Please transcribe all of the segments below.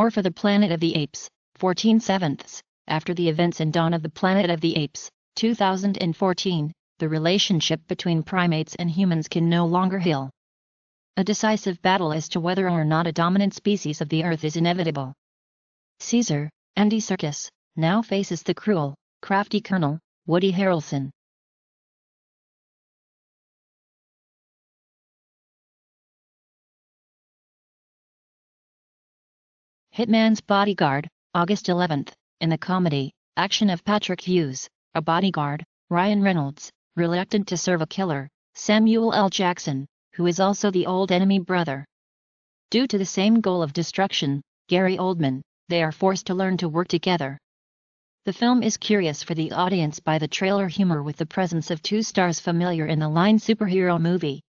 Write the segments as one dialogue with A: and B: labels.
A: More for the Planet of the Apes, 14/7. After the events in Dawn of the Planet of the Apes, 2014, the relationship between primates and humans can no longer heal. A decisive battle as to whether or not a dominant species of the Earth is inevitable. Caesar, Andy Serkis, now faces the cruel, crafty Colonel, Woody Harrelson. Hitman's Bodyguard, August 11, in the comedy, action of Patrick Hughes, a bodyguard, Ryan Reynolds, reluctant to serve a killer, Samuel L. Jackson, who is also the Old Enemy brother. Due to the same goal of destruction, Gary Oldman, they are forced to learn to work together. The film is curious for the audience by the trailer humor with the presence of two stars familiar in the line superhero movie.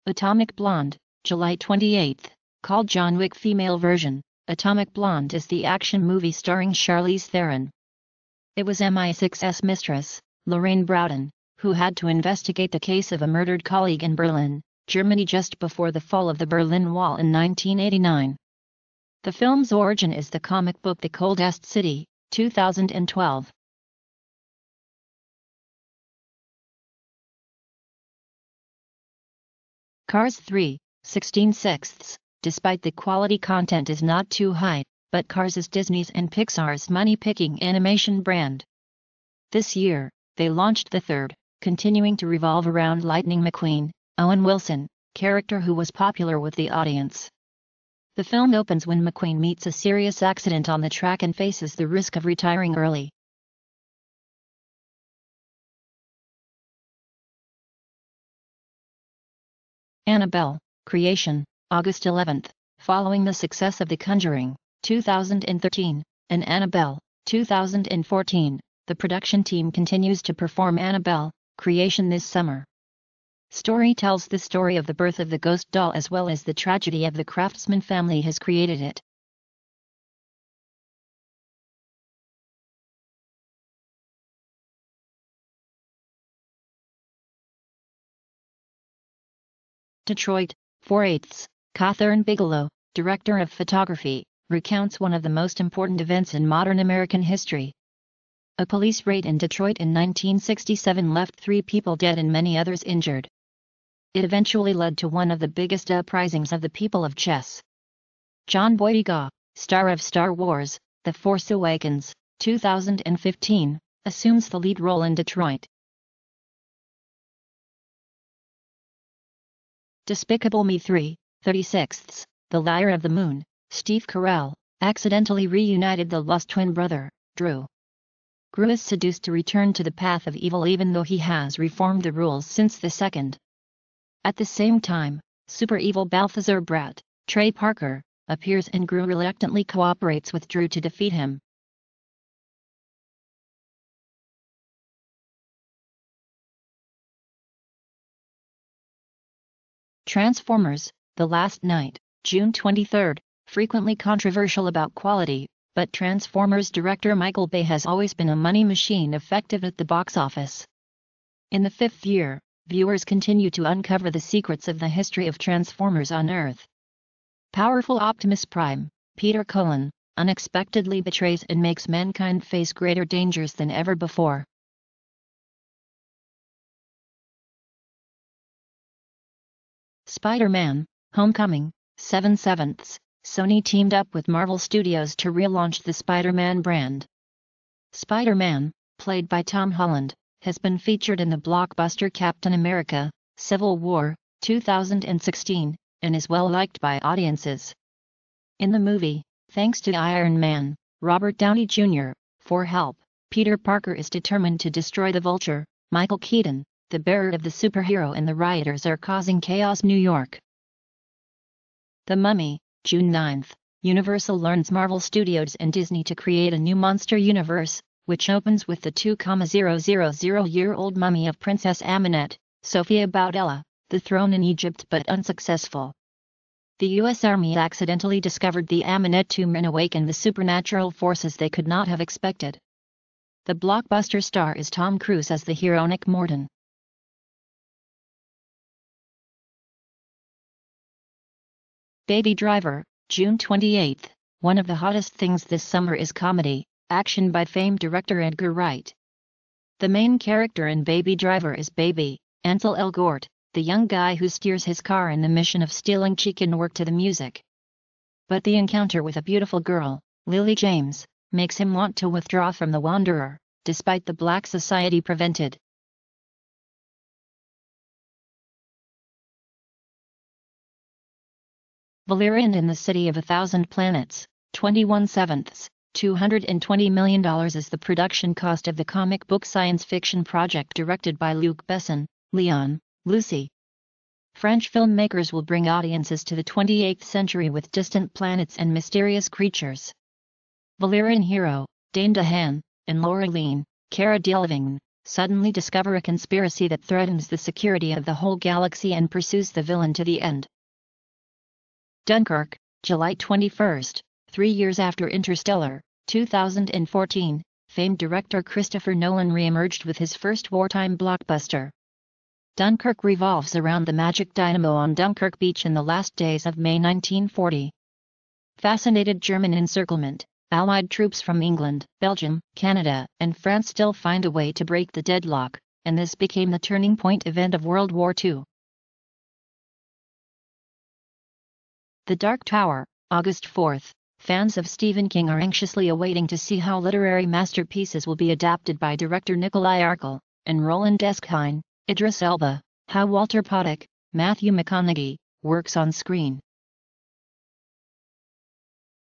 A: Atomic Blonde, July 28, called John Wick female version. Atomic Blonde is the action movie starring Charlize Theron. It was MI6's mistress, Lorraine Browden, who had to investigate the case of a murdered colleague in Berlin, Germany just before the fall of the Berlin Wall in 1989. The film's origin is the comic book The Coldest City, 2012. Cars 3, 16/6. Despite the quality content is not too high, but Cars is Disney's and Pixar's money-picking animation brand. This year, they launched the third, continuing to revolve around Lightning McQueen, Owen Wilson, character who was popular with the audience. The film opens when McQueen meets a serious accident on the track and faces the risk of retiring early. Annabelle, Creation, August 11, following the success of The Conjuring, 2013, and Annabelle, 2014, the production team continues to perform Annabelle, Creation this summer. Story tells the story of the birth of the ghost doll as well as the tragedy of the craftsman family has created it. Detroit, 4/8. Kathryn Bigelow, director of photography, recounts one of the most important events in modern American history. A police raid in Detroit in 1967 left 3 people dead and many others injured. It eventually led to one of the biggest uprisings of the people of chess. John Boyega, star of Star Wars, The Force Awakens, 2015, assumes the lead role in Detroit. Despicable Me 3, 36. The Liar of the Moon, Steve Carell, accidentally reunited the lost twin brother, Drew. Gru is seduced to return to the path of evil even though he has reformed the rules since the second. At the same time, super evil Balthazar Brat, Trey Parker, appears and Gru reluctantly cooperates with Drew to defeat him. Transformers, The Last Knight, June 23, frequently controversial about quality, but Transformers director Michael Bay has always been a money machine effective at the box office. In the 5th year, viewers continue to uncover the secrets of the history of Transformers on Earth. Powerful Optimus Prime, Peter Cullen, unexpectedly betrays and makes mankind face greater dangers than ever before. Spider-Man, Homecoming, 7/7. Sony teamed up with Marvel Studios to relaunch the Spider-Man brand. Spider-Man, played by Tom Holland, has been featured in the blockbuster Captain America, Civil War, 2016, and is well liked by audiences. In the movie, thanks to Iron Man, Robert Downey Jr., for help, Peter Parker is determined to destroy the Vulture, Michael Keaton, the bearer of the superhero, and the rioters are causing chaos New York. The Mummy, June 9. Universal learns Marvel Studios and Disney to create a new monster universe, which opens with the 2,000-year-old mummy of Princess Amenet, Sophia Boutella, the throne in Egypt but unsuccessful. The U.S. Army accidentally discovered the Amenet tomb and awakened the supernatural forces they could not have expected. The blockbuster star is Tom Cruise as the hero Nick Morton. Baby Driver, June 28. One of the hottest things this summer is comedy, action by famed director Edgar Wright. The main character in Baby Driver is Baby, Ansel Elgort, the young guy who steers his car in the mission of stealing chicken work to the music. But the encounter with a beautiful girl, Lily James, makes him want to withdraw from the Wanderer, despite the black society prevented. Valerian in the City of a Thousand Planets, 21/7, $220 million is the production cost of the comic book science fiction project directed by Luc Besson, Leon, Lucy. French filmmakers will bring audiences to the 28th century with distant planets and mysterious creatures. Valerian hero, Dane DeHaan, and Laureline, Cara Delevingne, suddenly discover a conspiracy that threatens the security of the whole galaxy and pursues the villain to the end. Dunkirk, July 21, 3 years after Interstellar, 2014, famed director Christopher Nolan re-emerged with his first wartime blockbuster. Dunkirk revolves around the magic dynamo on Dunkirk Beach in the last days of May 1940. Fascinated German encirclement, Allied troops from England, Belgium, Canada, and France still find a way to break the deadlock, and this became the turning point event of World War II. The Dark Tower, August 4. Fans of Stephen King are anxiously awaiting to see how literary masterpieces will be adapted by director Nikolai Arkel and Roland Deschain, Idris Elba, how Walter Pawlak, Matthew McConaughey, works on screen.